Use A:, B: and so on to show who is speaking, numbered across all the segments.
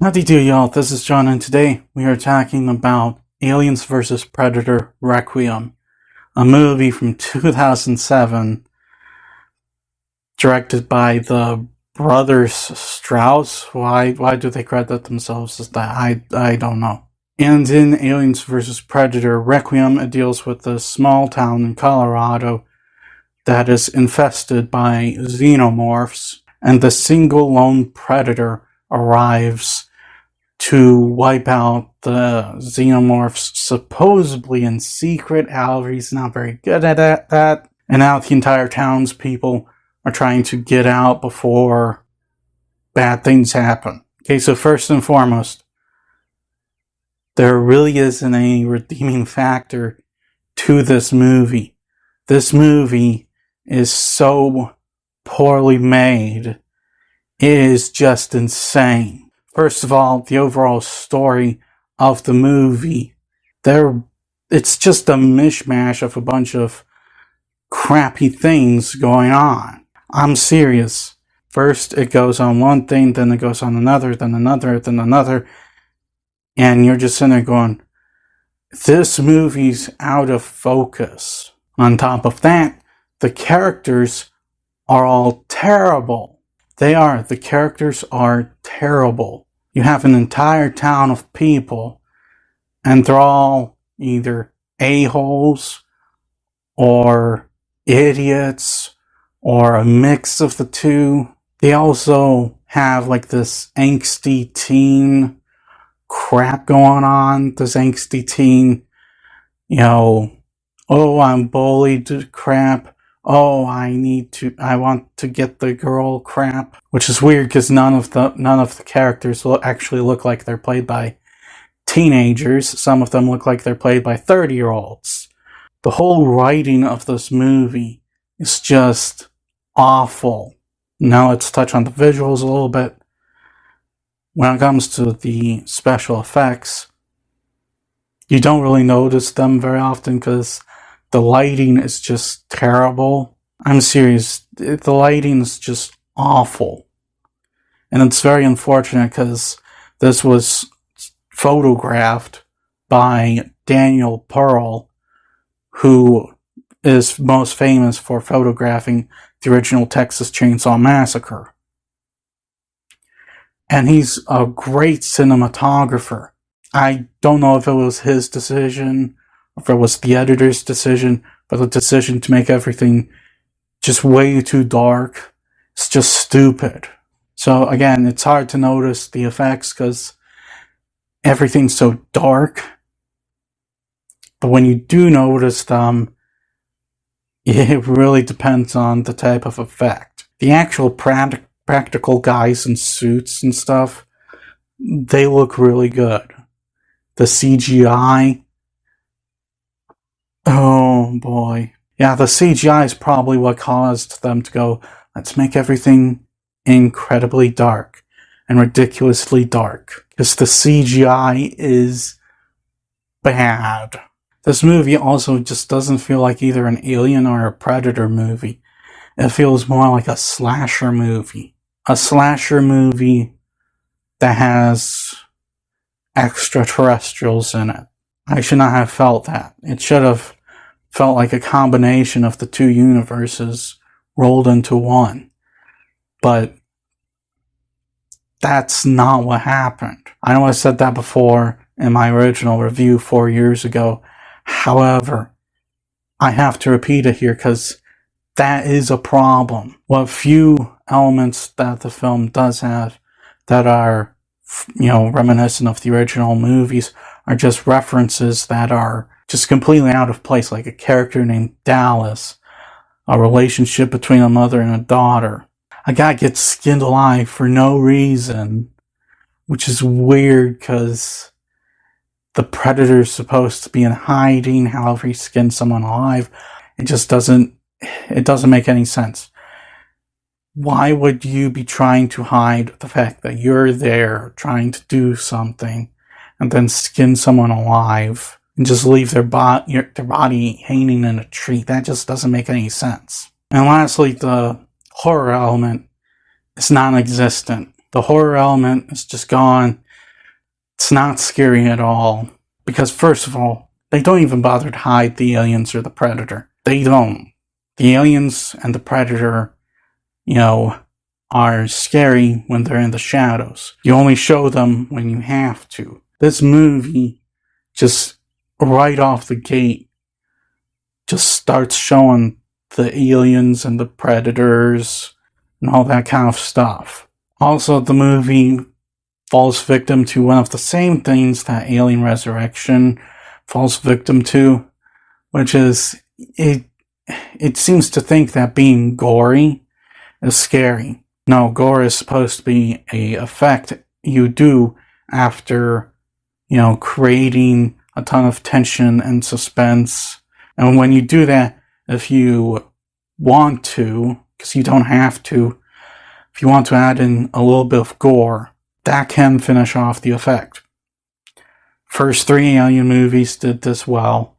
A: Howdy do y'all, this is John and today we are talking about Aliens vs. Predator Requiem, a movie from 2007 directed by the brothers Strauss. Why do they credit themselves as that? I don't know. And in Aliens vs. Predator Requiem, it deals with a small town in Colorado that is infested by xenomorphs, and the single lone predator arrives to wipe out the xenomorphs supposedly in secret. However, he's not very good at that. And now the entire townspeople are trying to get out before bad things happen. Okay, so first and foremost, there really isn't any redeeming factor to this movie. This movie is so poorly made. It is just insane. First of all, the overall story of the movie, it's just a mishmash of a bunch of crappy things going on. I'm serious. First it goes on one thing, then it goes on another, then another, then another, and you're just sitting there going, this movie's out of focus. On top of that, the characters are all terrible. The characters are terrible. You have an entire town of people, and they're all either a-holes, or idiots, or a mix of the two. They also have like this angsty teen crap going on. This angsty teen, oh, I'm bullied crap. Oh, I want to get the girl crap. Which is weird because none of the characters actually look like they're played by teenagers. Some of them look like they're played by 30-year-olds. The whole writing of this movie is just awful. Now let's touch on the visuals a little bit. When it comes to the special effects, you don't really notice them very often because the lighting is just terrible. I'm serious. The lighting is just awful. And it's very unfortunate because this was photographed by Daniel Pearl, who is most famous for photographing the original Texas Chainsaw Massacre. And he's a great cinematographer. I don't know if it was his decision, if it was the editor's decision, but the decision to make everything just way too dark, it's just stupid. So again, it's hard to notice the effects because everything's so dark. But when you do notice them, it really depends on the type of effect. The actual practical guys in suits and stuff, they look really good. The CGI, oh boy. Yeah, the CGI is probably what caused them to go, let's make everything incredibly dark and ridiculously dark. Because the CGI is bad. This movie also just doesn't feel like either an Alien or a Predator movie. It feels more like a slasher movie. A slasher movie that has extraterrestrials in it. I should not have felt that. It should have felt like a combination of the two universes rolled into one. But that's not what happened. I know I said that before in my original review 4 years ago. However, I have to repeat it here because that is a problem. What few elements that the film does have that are, reminiscent of the original movies are just references that are just completely out of place, like a character named Dallas, a relationship between a mother and a daughter. A guy gets skinned alive for no reason, which is weird because the predator's supposed to be in hiding. However, he skinned someone alive. It doesn't make any sense. Why would you be trying to hide the fact that you're there trying to do something and then skin someone alive and just leave their body hanging in a tree? That just doesn't make any sense. And lastly, the horror element is non-existent. The horror element is just gone. It's not scary at all. Because first of all, they don't even bother to hide the aliens or the predator. They don't. The aliens and the predator, are scary when they're in the shadows. You only show them when you have to. This movie, just right off the gate, just starts showing the aliens and the predators and all that kind of stuff. Also, the movie falls victim to one of the same things that Alien Resurrection falls victim to, which is it seems to think that being gory is scary. No, gore is supposed to be a effect you do after, creating a ton of tension and suspense. And when you do that, if you want to, because you don't have to, if you want to add in a little bit of gore, that can finish off the effect. First 3 Alien movies did this well.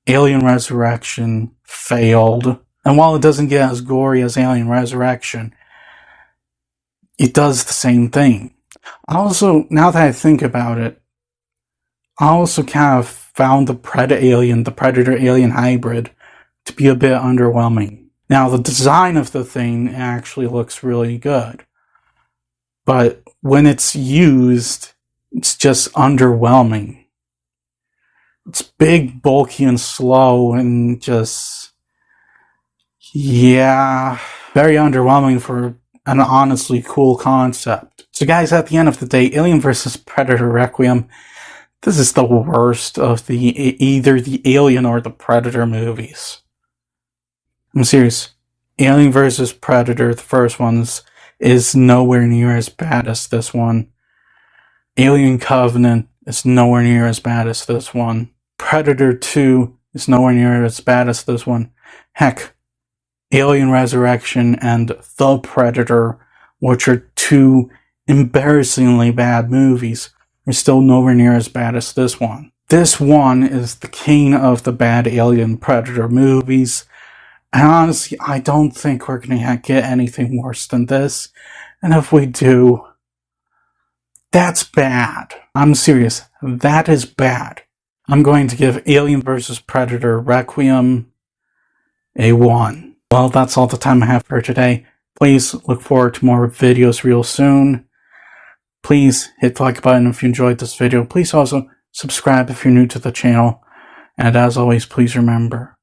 A: Alien Resurrection failed. And while it doesn't get as gory as Alien Resurrection, it does the same thing. Also, now that I think about it, I also kind of found the Predator-Alien hybrid to be a bit underwhelming. Now, the design of the thing actually looks really good. But when it's used, it's just underwhelming. It's big, bulky, and slow, and just... yeah, very underwhelming for an honestly cool concept. So guys, at the end of the day, Alien vs. Predator Requiem, this is the worst of either the Alien or the Predator movies. I'm serious. Alien vs. Predator, the first one, is nowhere near as bad as this one. Alien Covenant is nowhere near as bad as this one. Predator 2 is nowhere near as bad as this one. Heck, Alien Resurrection and The Predator, which are 2 embarrassingly bad movies, are still nowhere near as bad as this one. This one is the king of the bad Alien Predator movies, and honestly, I don't think we're gonna get anything worse than this, and if we do, that's bad. I'm serious, that is bad. I'm going to give Alien vs. Predator Requiem a 1. Well, that's all the time I have for today. Please look forward to more videos real soon. Please hit the like button if you enjoyed this video. Please also subscribe if you're new to the channel. And as always, please remember,